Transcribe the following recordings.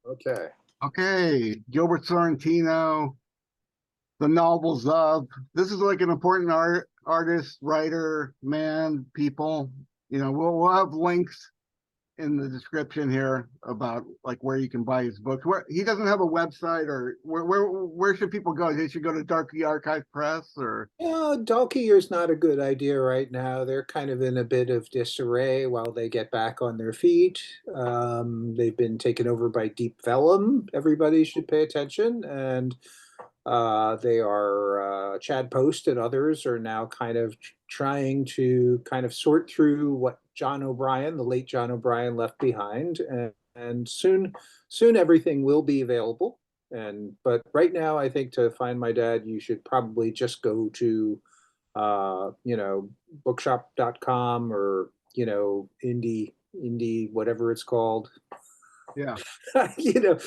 Okay. Okay, Gilbert Sorrentino, the novels of. This is like an important artist, writer, man, people. We'll have links in the description here about like where you can buy his books. Where he doesn't have a website, or where should people go? They should go to Darky Archive Press, or Yeah, Dalkey is not a good idea right now. They're kind of in a bit of disarray while they get back on their feet. They've been taken over by Deep Vellum. Everybody should pay attention. And they are, Chad Post and others are now kind of trying to kind of sort through what John O'Brien, the late John O'Brien, left behind. And soon everything will be available. But right now, I think to find my dad, you should probably just go to, bookshop.com or, indie, whatever it's called. yeah, you know,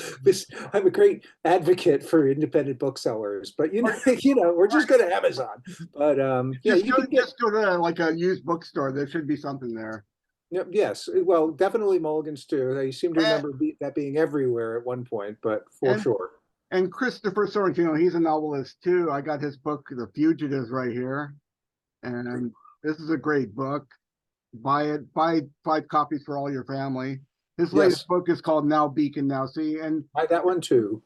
I'm a great advocate for independent booksellers, but or, we're just going to Amazon. But yeah, just you go can get. just go to like a used bookstore. There should be something there. Yes, well, definitely Mulligan's too. I seem to And remember that being everywhere at one point, but for and sure. and Christopher Sorrentino, he's a novelist too. I got his book, The Fugitives, right here, and this is a great book. Buy it. Buy 5 copies for all your family. His latest Yes, book is called Now Beacon Now See, and buy that one too.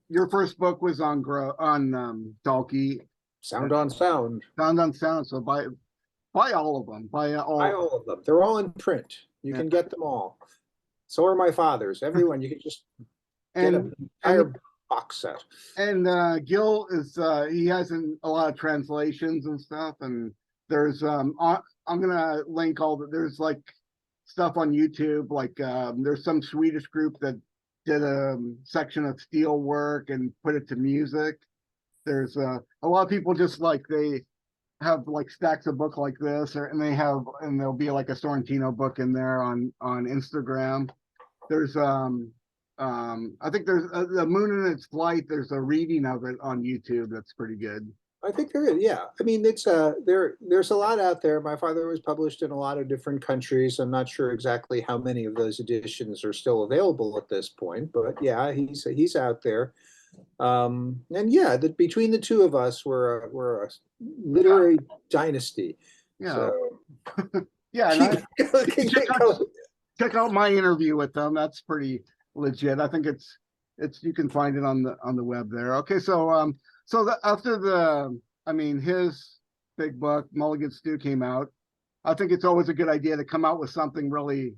your first book was on Dalkey, Sound on Sound. Sound on Sound. So buy all of them. Buy Buy all. all of them. They're all in print. You Yeah. can get them all. So are my father's. Everyone, you can just get an And and entire box set. and Gil is he has a lot of translations and stuff. And there's I'm gonna link there's like stuff on YouTube. Like there's some Swedish group that did a section of steel work and put it to music. There's a lot of people just like they have like stacks of book like this, and there'll be like a Sorrentino book in there on Instagram. There's I think there's the Moon in Its Flight. There's a reading of it on YouTube that's pretty good. I think there is, yeah. I mean, it's there's a lot out there. My father was published in a lot of different countries. I'm not sure exactly how many of those editions are still available at this point, but yeah, he's out there. And yeah, between the two of us, we're a Yeah, literary dynasty. yeah, So yeah. And keep, check keep out going. check out my interview with them. That's pretty legit. I think it's you can find it on the web there. Okay, after his big book Mulligan Stew came out. I think it's always a good idea to come out with something really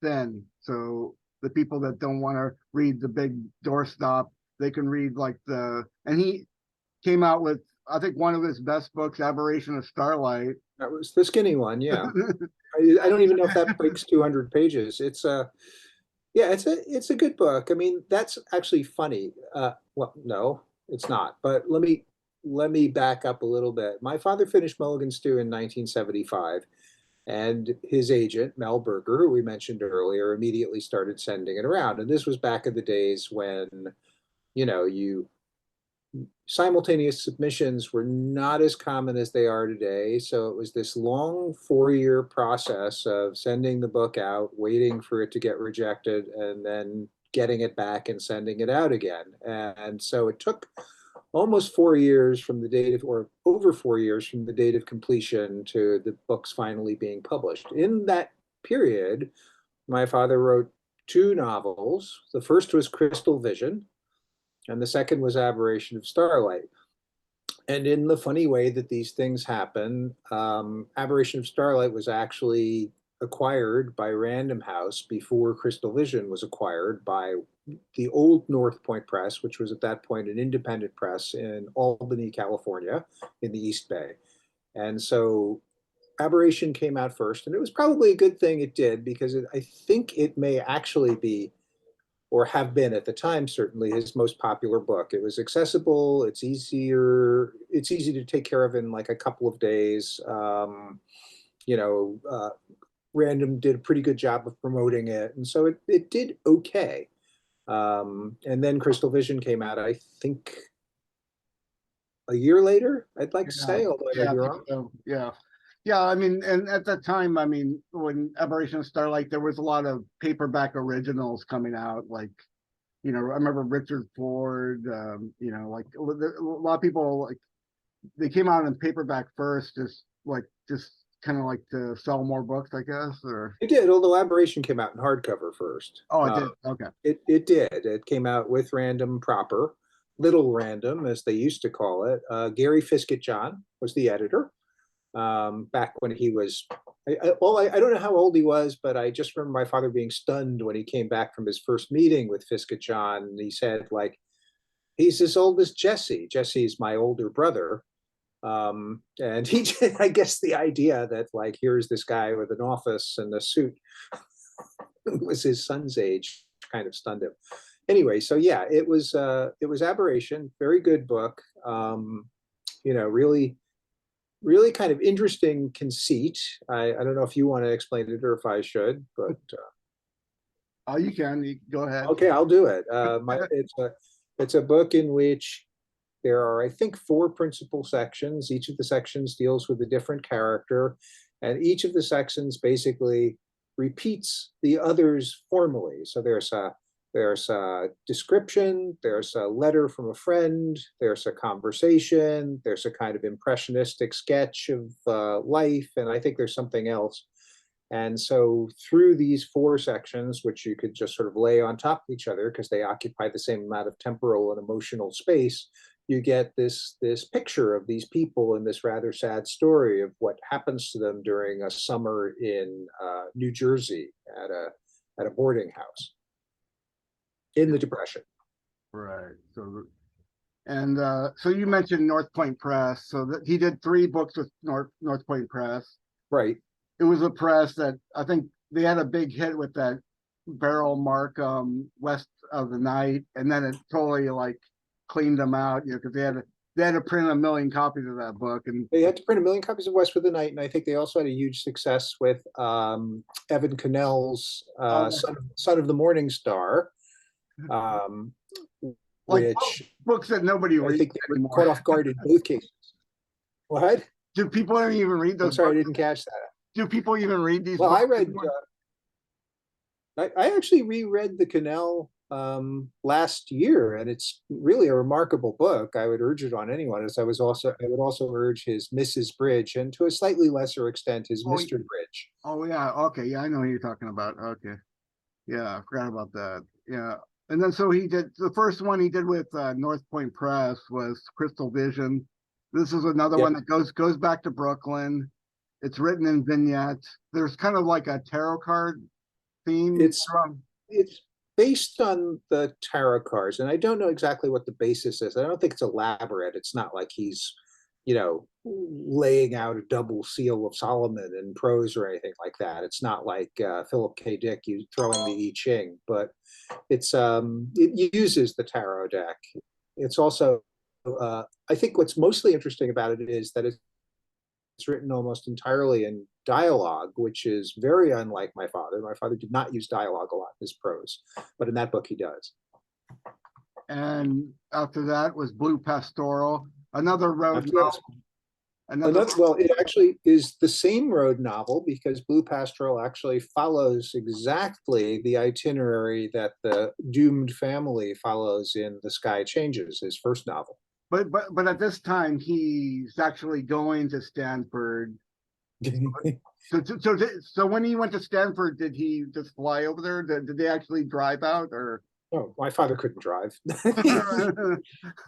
thin, so the people that don't want to read the big doorstop, they can read like and he came out with, I think, one of his best books, Aberration of Starlight. That was the skinny one, yeah. I don't even know if that breaks 200 pages. It's yeah, it's a good book. I mean, that's actually funny. Well, no, it's not. But let me back up a little bit. My father finished Mulligan Stew in 1975, and his agent, Mel Berger, who we mentioned earlier, immediately started sending it around. And this was back in the days when, you simultaneous submissions were not as common as they are today. So it was this long 4-year process of sending the book out, waiting for it to get rejected, and then getting it back and sending it out again. And so it took almost 4 years from the date of, or over 4 years from the date of completion to the books finally being published. In that period, my father wrote 2 novels. The first was Crystal Vision, and the second was Aberration of Starlight. And in the funny way that these things happen, Aberration of Starlight was actually acquired by Random House before Crystal Vision was acquired by the old North Point Press, which was at that point an independent press in Albany, California, in the East Bay. And so Aberration came out first, and it was probably a good thing it did, because I think it may actually be, or have been at the time, certainly his most popular book. It was accessible. It's easy to take care of in like a couple of days. You know, Random did a pretty good job of promoting it, and so it did okay. And then Crystal Vision came out, I think, a year later, I'd like to Yeah, say, although I may yeah, I be think wrong. so. Yeah. Yeah, I mean, and at that time, I mean, when Aberration of Starlight, there was a lot of paperback originals coming out. Like, you know, I remember Richard Ford. You know, like a lot of people like they came out in paperback first, just kind of like to sell more books, I guess. Or It did, although Aberration came out in hardcover first. oh, it did. Okay. It did. It came out with Random proper, Little Random, as they used to call it. Gary Fiskett-John was the editor back when he was. I don't know how old he was, but I just remember my father being stunned when he came back from his first meeting with Fiskett-John. And he said, like, he's as old as Jesse. Jesse's my older brother. And he, I guess the idea that like, here's this guy with an office and a suit was his son's age kind of stunned him. Anyway, so yeah, it was Aberration, very good book. You know, really kind of interesting conceit. I don't know if you want to explain it or if I should, but Oh, you can. You go ahead. okay, I'll do it. It's a book in which there are, I think, 4 principal sections. Each of the sections deals with a different character, and each of the sections basically repeats the others formally. So there's a description, there's a letter from a friend, there's a conversation, there's a kind of impressionistic sketch of life, and I think there's something else. And so through these 4 sections, which you could just sort of lay on top of each other because they occupy the same amount of temporal and emotional space, you get this picture of these people in this rather sad story of what happens to them during a summer in New Jersey at a boarding house in the Depression. Right. So, and so you mentioned North Point Press. So that he did 3 books with North Point Press. Right. It was a press that I think they had a big hit with that barrel mark West of the Night, and then it totally like cleaned them out, you know, because they had to print 1 million copies of that book, and they had to print 1 million copies of West with the Night, and I think they also had a huge success with Evan Cannell's Son of the Morning Star, like which books that nobody reads. I think they were caught off guard in both cases. What? Do people even read those? I'm sorry, books? I didn't catch that. Do people even read these? Well, books I read. I actually reread the Cannell last year, and it's really a remarkable book. I would urge it on anyone. As I would also urge his Mrs. Bridge, and to a slightly lesser extent his Mr. Bridge. Oh yeah, okay, yeah, I know who you're talking about. Okay, yeah, I forgot about that. Yeah, and then so he did the first one he did with North Point Press was Crystal Vision. This is another one that goes back to Brooklyn. It's written in vignettes. There's kind of like a tarot card theme. It's based on the tarot cards, and I don't know exactly what the basis is. I don't think it's elaborate. It's not like he's, you know, laying out a double seal of Solomon in prose or anything like that. It's not like Philip K. Dick throwing the I Ching, but it uses the tarot deck. It's also I think what's mostly interesting about it is that it's written almost entirely in dialogue, which is very unlike my father. My father did not use dialogue a lot in his prose, but in that book he does. And after that was Blue Pastoral, another road novel. Well, it actually is the same road novel because Blue Pastoral actually follows exactly the itinerary that the doomed family follows in The Sky Changes, his first novel. But at this time he's actually going to Stanford. So when he went to Stanford, did he just fly over there? Did they actually drive out or? Oh, my father couldn't drive.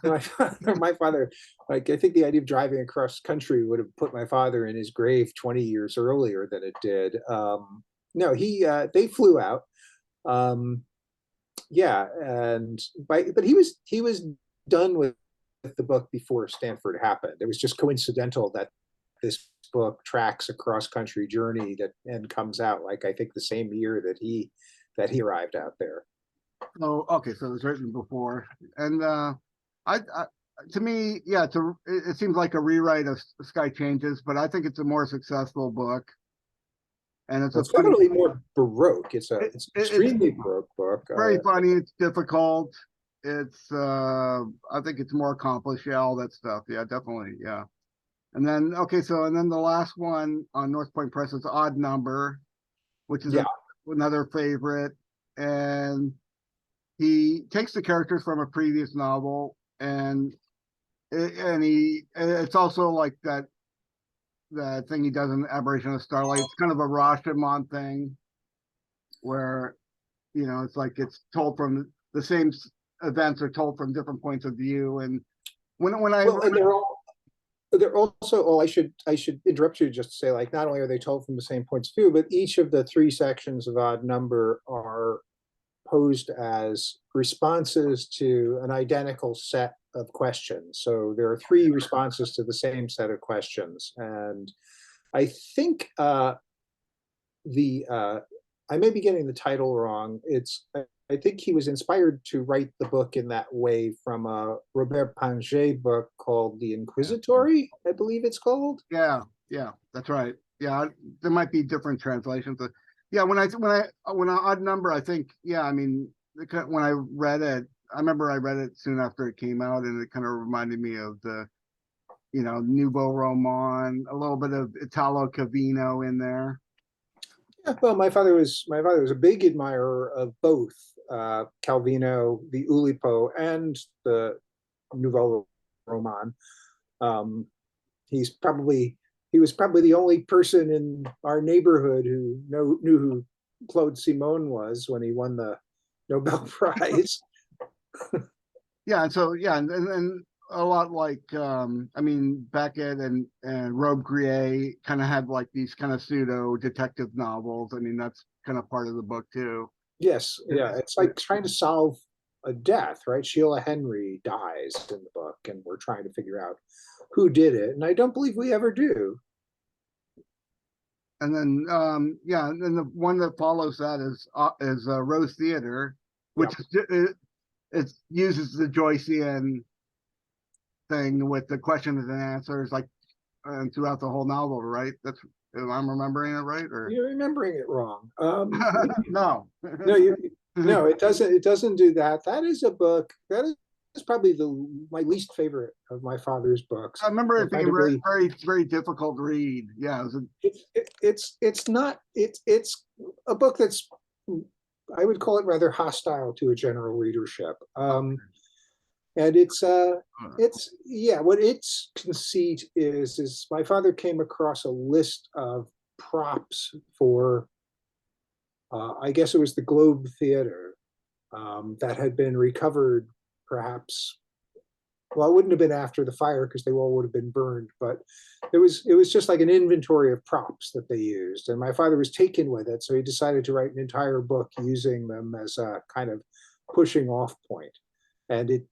my father, like, I think the idea of driving across country would have put my father in his grave 20 years earlier than it did. No, they flew out. Yeah, but he was done with the book before Stanford happened. It was just coincidental that this book tracks a cross-country journey and comes out, like, I think the same year that he arrived out there. Oh, okay. So it was written before, and to me, yeah, it seems like a rewrite of Sky Changes, but I think it's a more successful book, and it's definitely more Baroque. It's extremely Baroque book. Very funny. It's difficult. It's I think it's more accomplished. Yeah, all that stuff. Yeah, definitely. Yeah, And then, okay, so, and then the last one on North Point Press is Odd Number, which is Yeah. another favorite. And he takes the characters from a previous novel, and it's also like that thing he does in Aberration of Starlight. It's kind of a Rashomon thing where, it's like it's told from the same events are told from different points of view. And when I Well, and they're also, oh, I should interrupt you just to say, like, not only are they told from the same points of view, but each of the three sections of Odd Number are posed as responses to an identical set of questions. So there are three responses to the same set of questions. And I think the I may be getting the title wrong. I think he was inspired to write the book in that way from a Robert Pinget book called The Inquisitory, I believe it's called. Yeah, yeah, that's right. Yeah, there might be different translations. But yeah, when I Odd Number, I think, yeah, I mean, when I read it, I remember I read it soon after it came out, and it kind of reminded me of the, Nouveau Roman, a little bit of Italo Calvino in there. Yeah, well, my father was a big admirer of both Calvino, the Oulipo, and the Nouveau Roman. Um, he was probably the only person in our neighborhood who knew who Claude Simon was when he won the Nobel Prize. Yeah, and so yeah, and a lot like I mean, Beckett and Robbe-Grillet kind of had like these kind of pseudo detective novels. I mean, that's kind of part of the book too. Yes, yeah, it's like trying to solve a death, right? Sheila Henry dies in the book, and we're trying to figure out who did it, and I don't believe we ever do. And then yeah, and then the one that follows that is Rose Theater, Yeah. which it uses the Joycean thing with the questions and answers, like throughout the whole novel, right? That's, if I'm remembering it right, or You're remembering it wrong. no. No, no, it doesn't. It doesn't do that. That is a book that is probably my least favorite of my father's books. I remember I it find being it really. very, very difficult to read. Yeah, It's not. It's a book that's, I would call it, rather hostile to a general readership. And it's, yeah, what its conceit is my father came across a list of props for, I guess it was the Globe Theater, that had been recovered, perhaps. Well, it wouldn't have been after the fire because they all would have been burned, but it was just like an inventory of props that they used, and my father was taken with it, so he decided to write an entire book using them as a kind of pushing off point. And it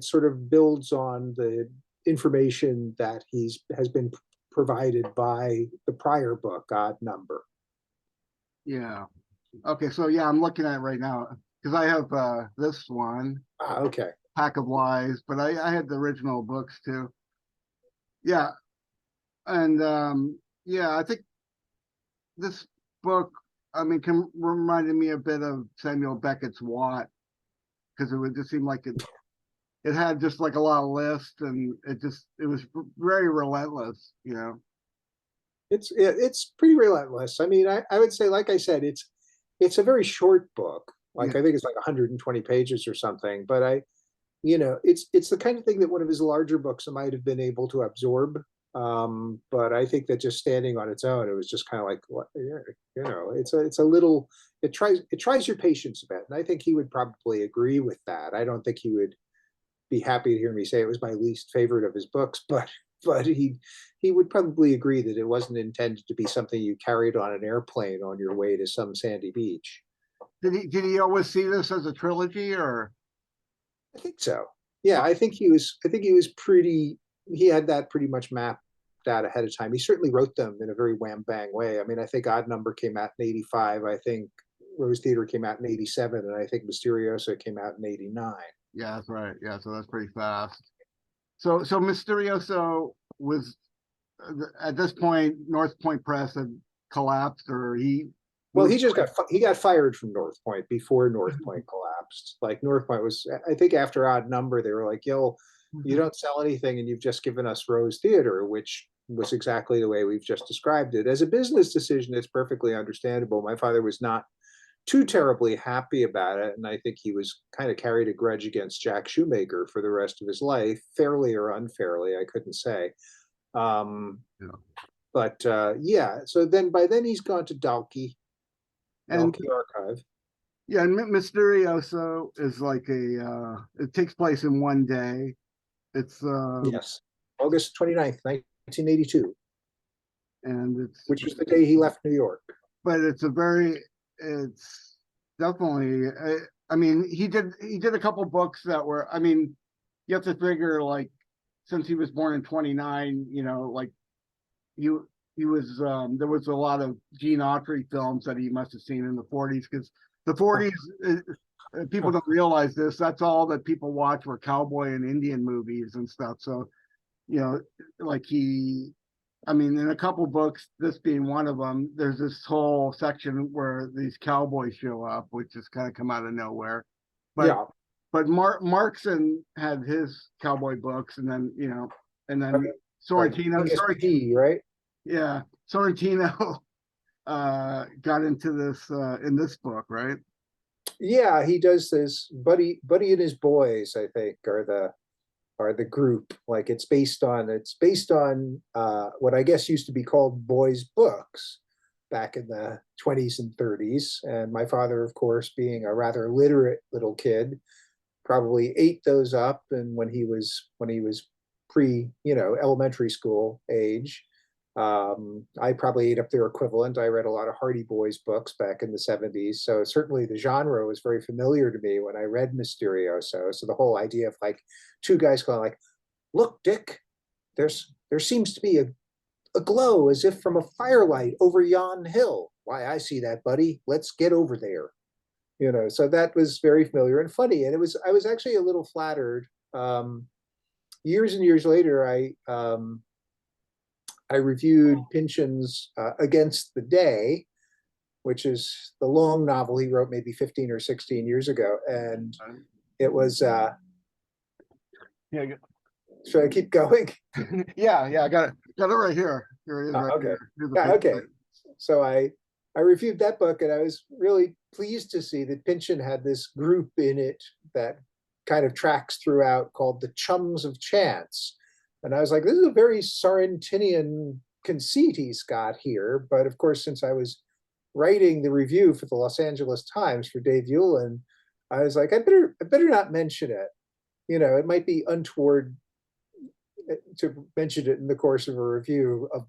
sort of builds on the information that has been provided by the prior book, Odd Number. yeah. Okay, so yeah, I'm looking at it right now because I have this one, Okay. Pack of Lies, but I had the original books too. Yeah, and yeah, I think this book, I mean, reminded me a bit of Samuel Beckett's Watt, because it would just seem like it had just like a lot of lists, and it was very relentless. It's pretty relentless. I mean, I would say, like I said, it's a very short book. Yeah, Like, I think it's like 120 pages or something. But it's the kind of thing that one of his larger books might have been able to absorb. But I think that just standing on its own, it was just kind of like, what, it's a little, it tries your patience a bit, and I think he would probably agree with that. I don't think he would be happy to hear me say it was my least favorite of his books, but he would probably agree that it wasn't intended to be something you carried on an airplane on your way to some sandy beach. did he always see this as a trilogy, or I think so. Yeah, I think he was pretty. He had that pretty much mapped out ahead of time. He certainly wrote them in a very wham bang way. I mean, I think Odd Number came out in '85. I think Rose Theater came out in '87, and I think Mysterioso came out in '89. yeah, that's right. Yeah, so that's pretty fast. So Mysterioso was at this point, North Point Press had collapsed, or he Well, moved he got fired from North Point before North Point collapsed. Like, North Point was, I think, after Odd Number, they were like, "Yo, you don't sell anything and you've just given us Rose Theater, which was exactly the way we've just described it. As a business decision, it's perfectly understandable. My father was not too terribly happy about it, and I think he was kind of carried a grudge against Jack Shoemaker for the rest of his life, fairly or unfairly, I couldn't say. Um, Yeah. but yeah, so then by then he's gone to And Dalkey Archive. yeah, and Mysterioso is like it takes place in one day. It's Yes, August 29th, 1982, and which was the day he left New York. but it's definitely I mean he did a couple books that were, I mean, you have to figure, like, since he was born in 29, like you he was there was a lot of Gene Autry films that he must have seen in the 40s, because the 40s, people don't realize this, that's all that people watch were cowboy and Indian movies and stuff. So, like I mean, in a couple books, this being one of them, there's this whole section where these cowboys show up, which just kind of come out of nowhere. But Yeah, Markson had his cowboy books, and then Sorrentino, ASPD, right? yeah, Sorrentino got into this in this book, right? Yeah, he does this. Buddy and his boys, I think, are the group. Like it's based on what I guess used to be called boys' books back in the 20s and 30s. And my father, of course, being a rather literate little kid, probably ate those up. And when he was elementary school age, I probably ate up their equivalent. I read a lot of Hardy Boys books back in the 70s. So certainly the genre was very familiar to me when I read Mysterioso. So the whole idea of like two guys going like, look, Dick, there seems to be a glow as if from a firelight over yon hill. Why, I see that, buddy. Let's get over there. So that was very familiar and funny. And I was actually a little flattered. Years and years later, I reviewed Pynchon's Against the Day, which is the long novel he wrote maybe 15 or 16 years ago. And it was, Yeah, should I keep going? yeah, I got it right here. Here it is, right Okay. here. Here's the Yeah, page. okay. So I reviewed that book, and I was really pleased to see that Pynchon had this group in it that kind of tracks throughout called the Chums of Chance. And I was like, this is a very Sorrentinian conceit he's got here. But of course, since I was writing the review for the Los Angeles Times for Dave Hewlin, I was like, I better not mention it. It might be untoward to mention it in the course of a review of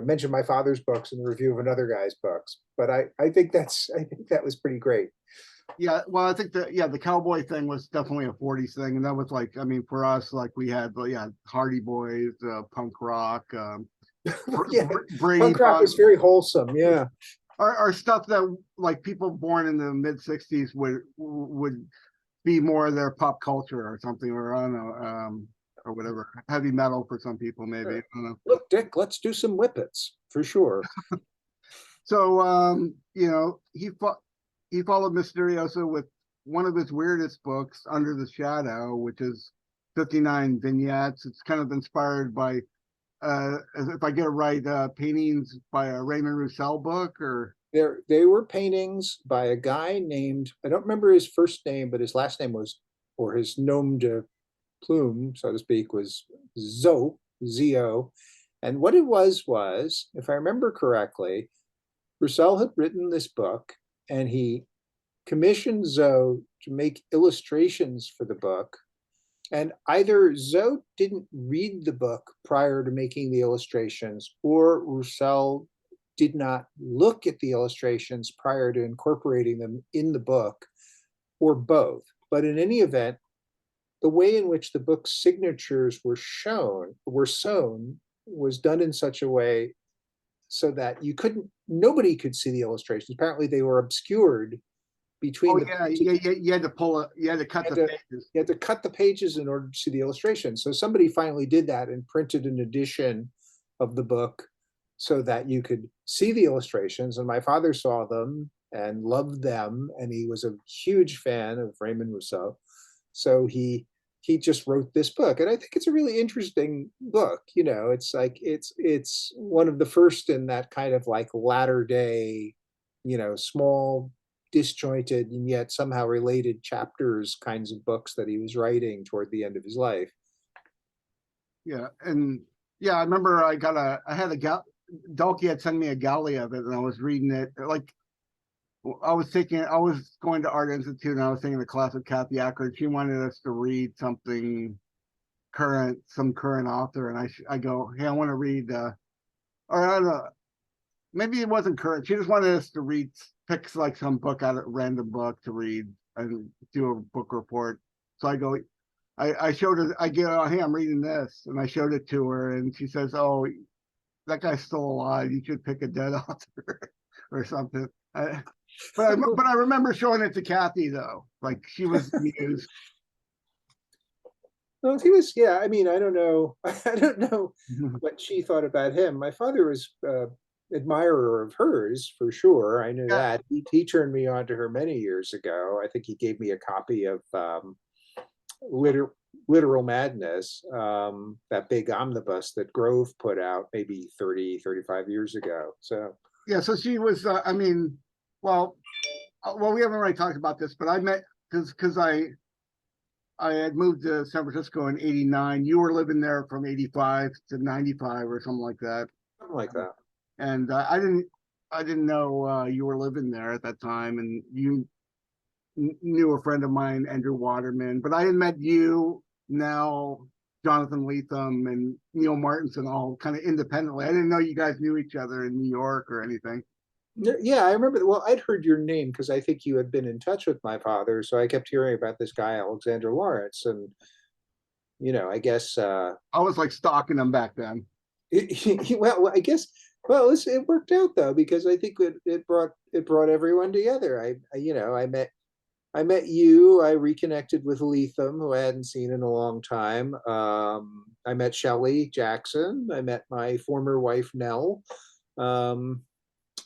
mention my father's books in the review of another guy's books. But I think that was pretty great. Yeah, well, I think the cowboy thing was definitely a 40s thing, and that was like, I mean, for us, like we had, Hardy Boys, punk rock, Yeah, Brady punk rock was very wholesome. Yeah, our stuff that like people born in the mid 60s would be more of their pop culture or something, or I don't know, or whatever, heavy metal for some people maybe. I don't know. Look, Dick, let's do some whippets for sure. So he followed Mysterioso with one of his weirdest books, Under the Shadow, which is 59 vignettes. It's kind of inspired by, if I get it right, paintings by a Raymond Roussel book, or They were paintings by a guy named, I don't remember his first name, but his last name was, or his nom de plume, so to speak, was Zo, Z-O. And what it was, if I remember correctly, Roussel had written this book and he commissioned Zo to make illustrations for the book. And either Zo didn't read the book prior to making the illustrations, or Roussel did not look at the illustrations prior to incorporating them in the book, or both. But in any event, the way in which the book's signatures were sewn was done in such a way so that nobody could see the illustrations. Apparently they were obscured between you had to cut the pages. You had to cut the pages in order to see the illustrations. So somebody finally did that and printed an edition of the book so that you could see the illustrations. And my father saw them and loved them, and he was a huge fan of Raymond Roussel. So he he just wrote this book. And I think it's a really interesting book. You know, it's like it's one of the first in that kind of like latter day, you know, small, disjointed and yet somehow related chapters kinds of books that he was writing toward the end of his life. Yeah, and yeah, I remember I had a gal, Dalkey had sent me a galley of it, and I was reading it. Like I was going to Art Institute, and I was taking a class with Kathy Ackert. She wanted us to read something current, some current author, and I go, hey, I want to read, or I don't know, maybe it wasn't current. She just wanted us to read, pick like some book out of random book to read and do a book report. So I go, I showed her, I get, oh, hey, I'm reading this, and I showed it to her, and she says, oh, that guy's still alive. You should pick a dead author or something. But I remember showing it to Kathy though, like she was amused. Well, he was, yeah. I mean, I don't know. I don't know what she thought about him. My father was admirer of hers for sure. I knew Yeah, that. He turned me on to her many years ago. I think he gave me a copy of Liter Literal Madness, that big omnibus that Grove put out maybe 30, 35 years ago. So yeah. So she was. I mean, well, we haven't really talked about this, but I met because I had moved to San Francisco in '89. You were living there from '85 to '95 or something like that. something like that. And I didn't know you were living there at that time, and you knew a friend of mine, Andrew Waterman, but I had met you, now Jonathan Lethem and Neil Martinson, all kind of independently. I didn't know you guys knew each other in New York or anything. Yeah, I remember. Well, I'd heard your name because I think you had been in touch with my father. So I kept hearing about this guy, Alexander Lawrence. And, you know, I guess, I was like stalking them back then. well, I guess, well, it worked out though, because I think it brought everyone together. You know, I met you. I reconnected with Lethem, who I hadn't seen in a long time. I met Shelley Jackson. I met my former wife Nell. Um,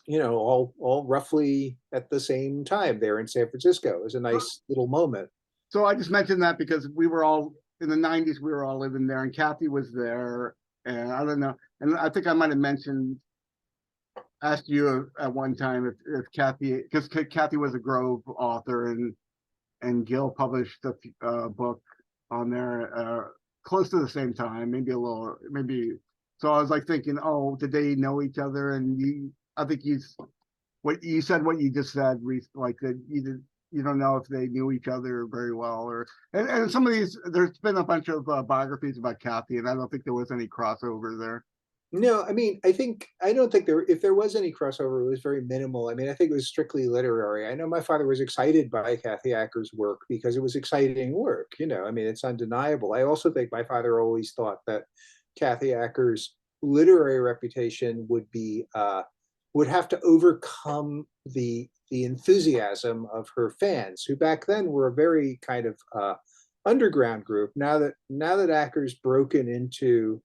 you know, all roughly at the same time there in San Francisco. It was a nice little moment. So I just mentioned that because we were all in the '90s. We were all living there, and Kathy was there. And I don't know. And I think I might have mentioned, asked you at one time if Kathy, because Kathy was a Grove author, and Gil published a book on there close to the same time, maybe a little, maybe. So I was like thinking, oh, did they know each other? And I think what you said, what you just said, like that you don't know if they knew each other very well, or and some of these, there's been a bunch of biographies about Kathy, and I don't think there was any crossover there. No, I mean, I don't think if there was any crossover, it was very minimal. I mean, I think it was strictly literary. I know my father was excited by Kathy Acker's work because it was exciting work. You know, I mean, it's undeniable. I also think my father always thought that Kathy Acker's literary reputation would have to overcome the enthusiasm of her fans, who back then were a very kind of underground group. Now that Acker's broken into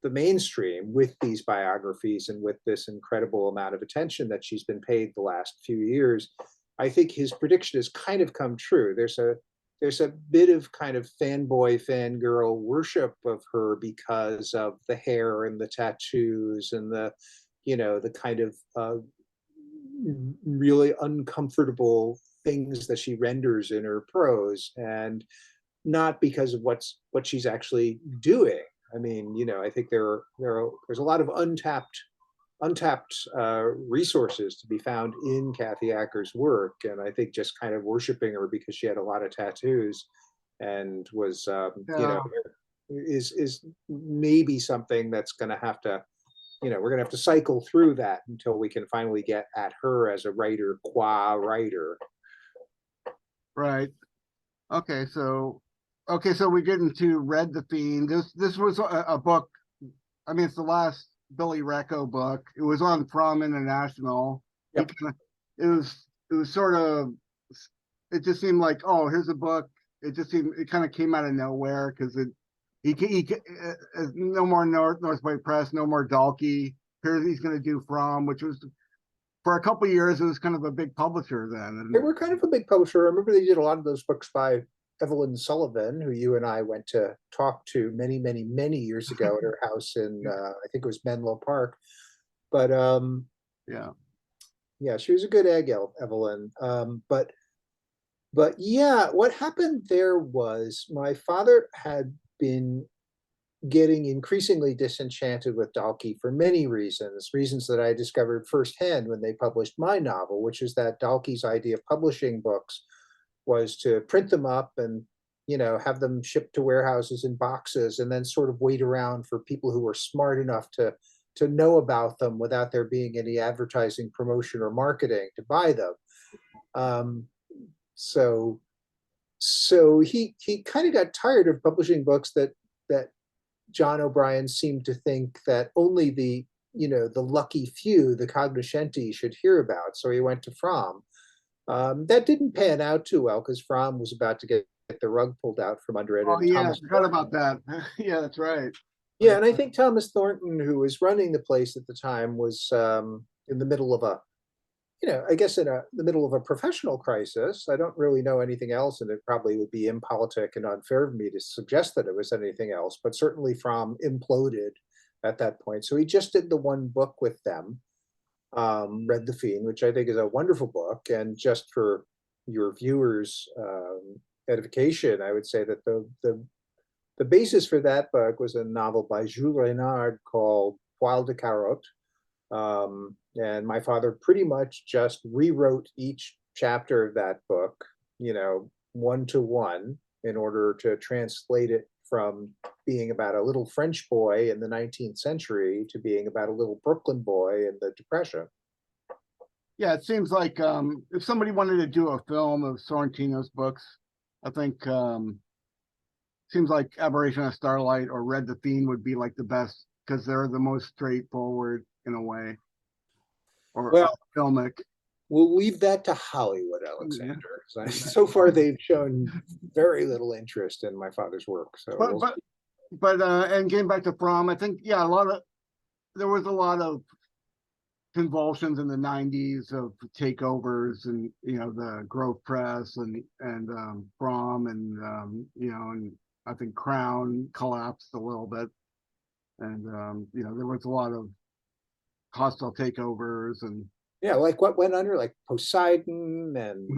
the mainstream with these biographies and with this incredible amount of attention that she's been paid the last few years, I think his prediction has kind of come true. There's a bit of kind of fanboy, fangirl worship of her because of the hair and the tattoos and the, you know, the kind of really uncomfortable things that she renders in her prose, and not because of what she's actually doing. I mean, you know, I think there's a lot of untapped resources to be found in Kathy Acker's work, and I think just kind of worshiping her because she had a lot of tattoos and was, you know, Yeah, is maybe something that's going to have to, you know, we're going to have to cycle through that until we can finally get at her as a writer, qua writer. right. Okay, so we get into Red the Fiend. This was a book. I mean, it's the last Billy Recco book. It was on From International. Yep. It was sort of, it just seemed like, oh, here's a book. It kind of came out of nowhere because no more North White Press, no more Dalkey. Here he's going to do From, which was, for a couple of years, it was kind of a big publisher then. They were kind of a big publisher. I remember they did a lot of those books by Evelyn Sullivan, who you and I went to talk to many, many, many years ago at her house in, I think it was Menlo Park. But Yeah. yeah, she was a good egg, Evelyn. But yeah, what happened there was my father had been getting increasingly disenchanted with Dalkey for many reasons, reasons that I discovered firsthand when they published my novel, which is that Dalkey's idea of publishing books was to print them up and, have them shipped to warehouses in boxes and then sort of wait around for people who were smart enough to know about them without there being any advertising, promotion, or marketing to buy them. Um, so he kind of got tired of publishing books that John O'Brien seemed to think that only the lucky few, the cognoscenti, should hear about. So he went to Fromm. That didn't pan out too well because Fromm was about to get the rug pulled out from under it, Oh and yeah, I Thomas forgot about that. Yeah, that's right. yeah, and I think Thomas Thornton, who was running the place at the time, was in the middle of I guess the middle of a professional crisis. I don't really know anything else, and it probably would be impolitic and unfair of me to suggest that it was anything else. But certainly, Fromm imploded at that point. So he just did the one book with them, Read the Fiend, which I think is a wonderful book. And just for your viewers' edification, I would say that the basis for that book was a novel by Jules Renard called Poil de Carotte. And my father pretty much just rewrote each chapter of that book, 1 to 1, in order to translate it from being about a little French boy in the 19th century to being about a little Brooklyn boy in the Depression. Yeah, it seems like if somebody wanted to do a film of Sorrentino's books, I think seems like Aberration of Starlight or Read the Fiend would be like the best because they're the most straightforward in a way, or Well, filmic. we'll leave that to Hollywood, Alexander. So far, they've shown very little interest in my father's work. So But we'll but see. but and getting back to Fromm, I think yeah, there was a lot of convulsions in the 90s of takeovers and the Grove Press and Fromm and I think Crown collapsed a little bit and there was a lot of hostile takeovers and Yeah, like what went under, like Poseidon, and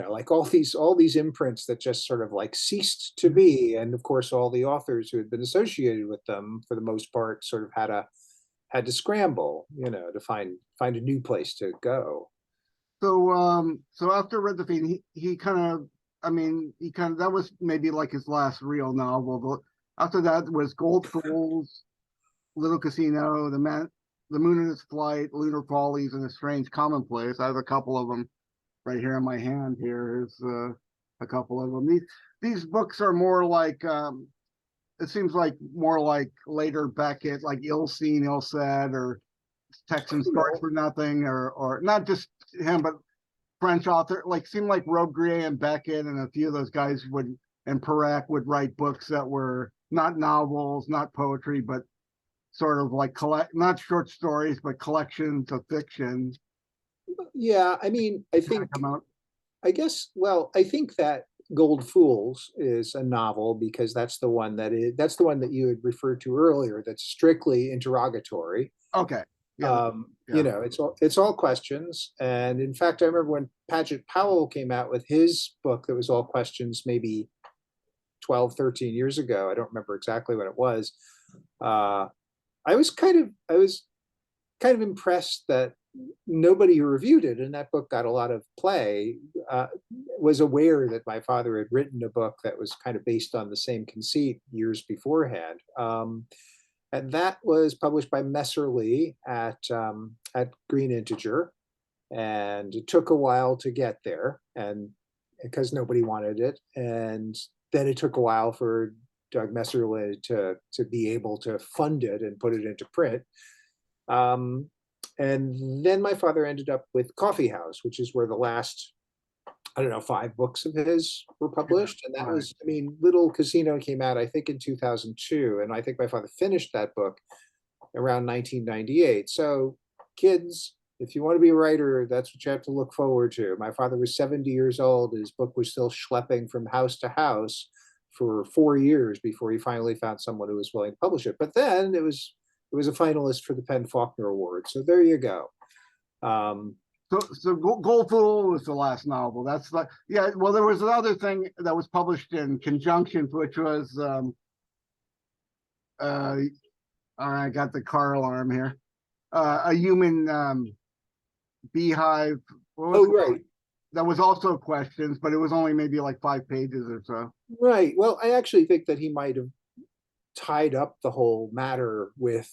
like all these imprints that just sort of like ceased to be, and of course all the authors who had been associated with them for the most part sort of had to scramble, to find a new place to go. so after Read the Fiend, he kind of, I mean, that was maybe like his last real novel. But after that was Gold Fools, Little Casino, The Moon in Its Flight, Lunar Follies, and A Strange Commonplace. I have a couple of them right here in my hand. Here's a couple of them. These books are more like it seems like more like later Beckett, like Ill Seen, Ill Said, or Texan Stories for Nothing, or not just him, but French author. Like seemed like Robbe-Grillet and Beckett and a few of those guys and Perec would write books that were not novels, not poetry, but sort of like not short stories, but collections of fiction. Yeah, I mean, I think that Gold Fools is a novel because that's the one that you had referred to earlier. That's strictly interrogatory. Okay. Yeah. Yeah. It's all questions. And in fact, I remember when Paget Powell came out with his book that was all questions, maybe 12, 13 years ago. I don't remember exactly when it was. I was kind of impressed that nobody who reviewed it, and that book got a lot of play, was aware that my father had written a book that was kind of based on the same conceit years beforehand. And that was published by Messerly at Green Integer, and it took a while to get there, and because nobody wanted it, and then it took a while for Doug Messerly to be able to fund it and put it into print. And then my father ended up with Coffee House, which is where the last, I don't know, 5 books of his were published. And that was, I mean, Little Casino came out, I think, in 2002. And I think my father finished that book around 1998. So kids, If you want to be a writer, that's what you have to look forward to. My father was 70 years old. His book was still schlepping from house to house for 4 years before he finally found someone who was willing to publish it. But then it was a finalist for the Penn Faulkner Award. So there you go. So Gold Fool was the last novel. That's like, yeah. Well, there was another thing that was published in conjunction, which was all right, I got the car alarm here. A human beehive. What was Oh, it called? right. That was also questions, but it was only maybe like 5 pages or so. Right. Well, I actually think that he might have tied up the whole matter with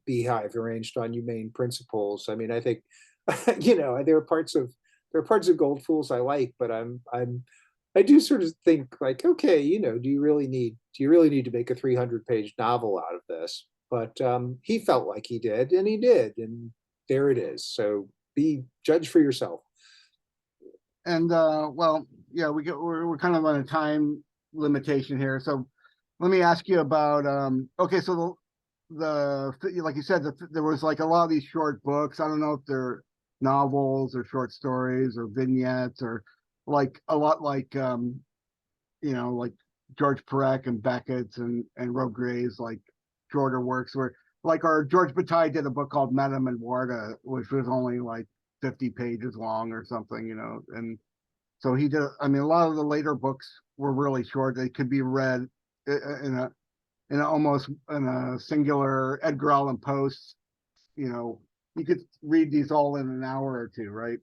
Beehive arranged on humane principles. I mean, I think, there are parts of Gold Fools I like, but I do sort of think like, okay, do you really need to make a 300-page novel out of this? But he felt like he did, and he did, and there it is. So be judge for yourself. And well, yeah, we're kind of on a time limitation here. So let me ask you about okay, so the like you said, there was like a lot of these short books. I don't know if they're novels or short stories or vignettes or like a lot like like George Perec and Beckett's and Roe Gray's like shorter works where like our George Bataille did a book called Madame and Warda, which was only like 50 pages long or something, and so he did. I mean, a lot of the later books were really short. They could be read in almost in a singular Edgar Allan Poe. You could read these all in an hour or two, right?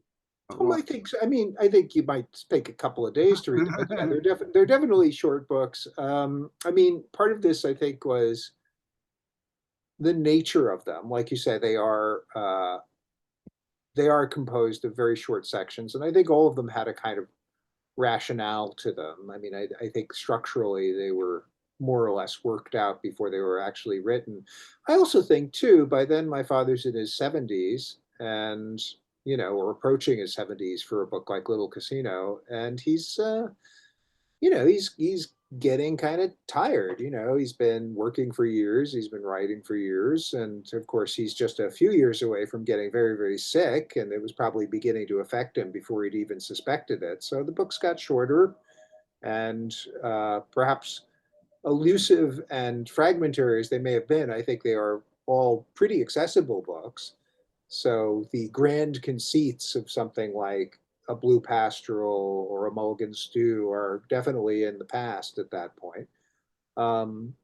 I Well, think so. I mean, I think you might take a couple of days to read them, but yeah, they're definitely short books. I mean, part of this I think was the nature of them. Like you said, they are composed of very short sections, and I think all of them had a kind of rationale to them. I mean, I think structurally they were more or less worked out before they were actually written. I also think too, by then my father's in his 70s and or approaching his 70s for a book like Little Casino, and he's getting kind of tired. He's been working for years, he's been writing for years, and of course he's just a few years away from getting very, very sick, and it was probably beginning to affect him before he'd even suspected it. So the books got shorter and perhaps elusive and fragmentary as they may have been. I think they are all pretty accessible books. So the grand conceits of something like a Blue Pastoral or a Mulligan Stew are definitely in the past at that point. Um,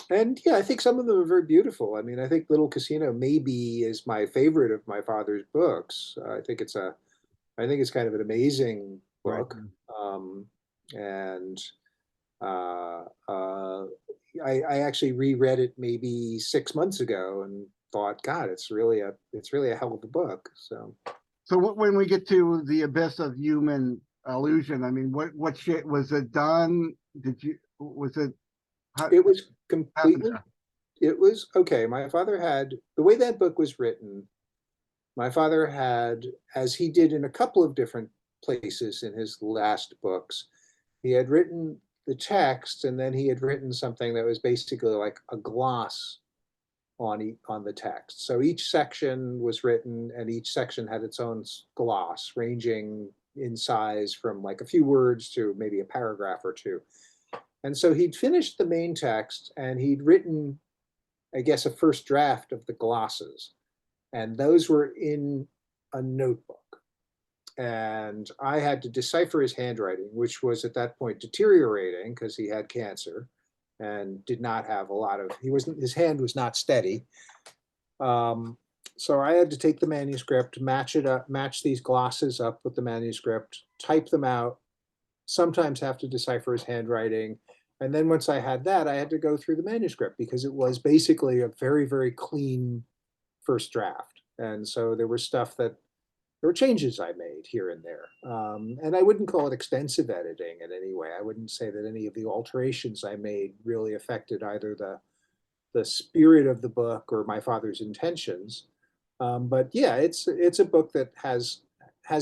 and yeah, I think some of them are very beautiful. I mean, I think Little Casino maybe is my favorite of my father's books. I think it's kind of an amazing right. book. And uh, uh, I actually reread it maybe 6 months ago and thought, God, it's really a hell of a book. So So when we get to the abyss of human illusion, I mean, what shit was it done? Was it how it was happened completely, there? it was okay. My father had the way that book was written. My father had, as he did in a couple of different places in his last books, he had written the text and then he had written something that was basically like a gloss on the text. So each section was written and each section had its own gloss, ranging in size from like a few words to maybe a paragraph or two. And so he'd finished the main text and he'd written, I guess, a first draft of the glosses. And those were in a notebook. And I had to decipher his handwriting, which was at that point deteriorating because he had cancer and did not have a lot of, his hand was not steady. Um, so I had to take the manuscript, match it up, match these glosses up with the manuscript, type them out, sometimes have to decipher his handwriting. And then once I had that, I had to go through the manuscript because it was basically a very, very clean first draft. And so there were changes I made here and there. And I wouldn't call it extensive editing in any way. I wouldn't say that any of the alterations I made really affected either the spirit of the book or my father's intentions. But yeah, it's a book that has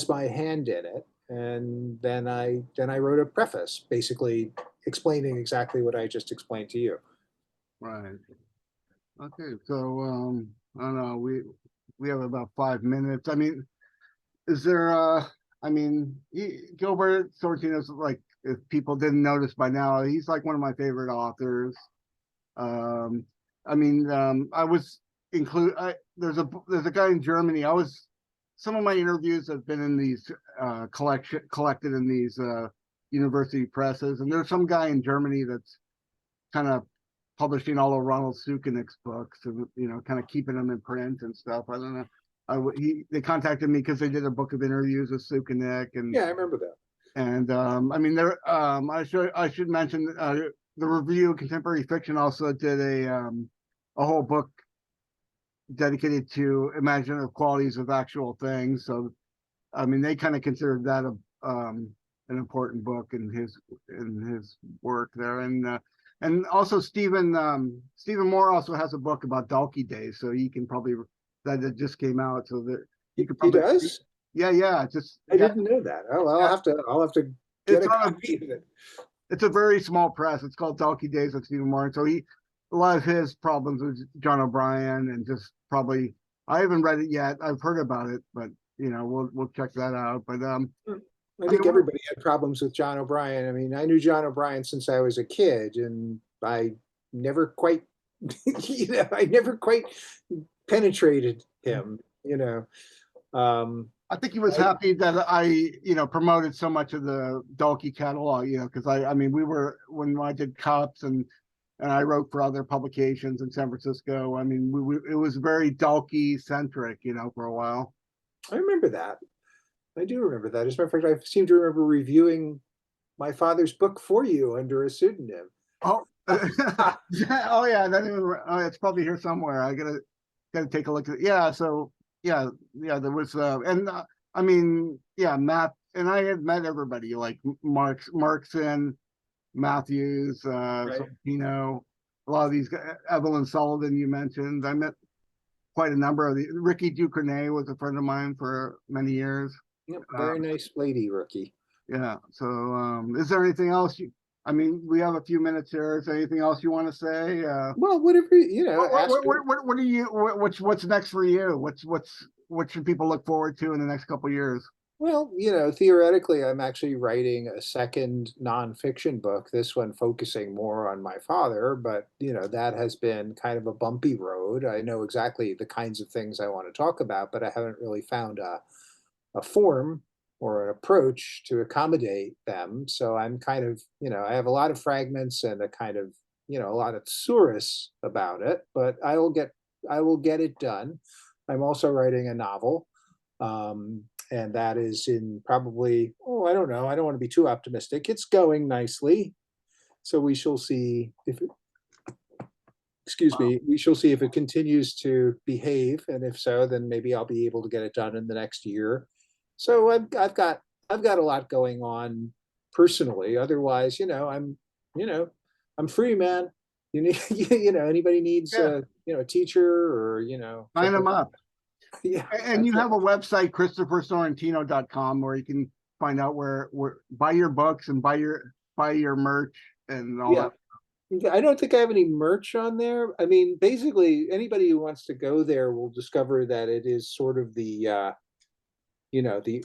my hand in it. And then I wrote a preface, basically explaining exactly what I just explained to you. Right. Okay. So I don't know. we have about 5 minutes. I mean, is there, I mean, Gilbert Sorrentino's like, if people didn't notice by now, he's like one of my favorite authors. Um, I mean, I was there's a guy in Germany. Some of my interviews have been in these collected in these university presses, and there's some guy in Germany that's kind of publishing all of Ronald Sukenik's books, and kind of keeping them in print and stuff. I don't know. They contacted me because they did a book of interviews with Sukenik, and Yeah, I remember that. and I mean, I should mention the Review of Contemporary Fiction also did a whole book dedicated to imaginative qualities of actual things. So, I mean, they kind of considered that an important book in his work there, and also Stephen Moore also has a book about donkey days, so you can probably that it just came out, so that you could He probably does? yeah just I didn't know that. Oh, well, I'll have to get it's a on a copy of it. it's a very small press. It's called Donkey Days with Stephen Moore. So a lot of his problems with John O'Brien, and just probably, I haven't read it yet. I've heard about it, but we'll check that out. But I think everybody had problems with John O'Brien. I mean, I knew John O'Brien since I was a kid, and I never quite, I never quite penetrated him. I think he was happy that I promoted so much of the Dalkey catalog, because I mean, when I did Cups and I wrote for other publications in San Francisco. I mean, it was very Dalkey centric, for a while. I remember that. I do remember that. As a matter of fact, I seem to remember reviewing my father's book for you under a pseudonym. Oh, oh yeah, it's probably here somewhere. I gotta take a look at it. Yeah, so yeah, there was I mean, yeah, Matt and I had met everybody like Markson, Matthews, Right. Sorrentino, a lot of these guys, Evelyn Sullivan you mentioned. I met quite a number of the Ricky Ducournay was a friend of mine for many years. Yep, very nice lady, Rookie. Yeah. So is there anything else I mean, we have a few minutes here. Is there anything else you want to say? Well, whatever, What do you what's next for you? What should people look forward to in the next couple of years? Well, theoretically, I'm actually writing a second nonfiction book, this one focusing more on my father, but that has been kind of a bumpy road. I know exactly the kinds of things I want to talk about, but I haven't really found a form or an approach to accommodate them. So I'm kind of, I have a lot of fragments and a kind of, a lot of thesaurus about it, but I will get it done. I'm also writing a novel. And that is in probably, I don't know. I don't want to be too optimistic. It's going nicely. So we shall see if it, excuse me, we shall see if it continues to behave. And if so, then maybe I'll be able to get it done in the next year. So I've got a lot going on personally. Otherwise, I'm free, man. Anybody needs a teacher or Sign them up. Yeah. And you have a website, ChristopherSorrentino.com, where you can find out where buy your books and buy your merch and all that. I don't think I have any merch on there. I mean, basically, anybody who wants to go there will discover that it is sort of the the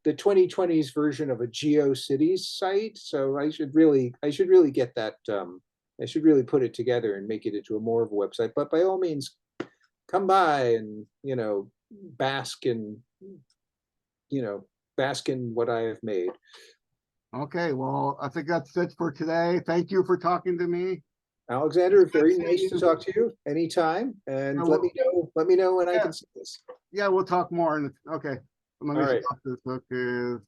2020s version of a GeoCities site. So I should really get that. I should really put it together and make it into more of a website. But by all means, come by and bask in what I have made. Okay, well, I think that's it for today. Thank you for talking to me, Alexander. Very nice to talk to you anytime, and let me know when I can see this. Yeah, we'll talk more. Okay, let me All right. stop this. Okay.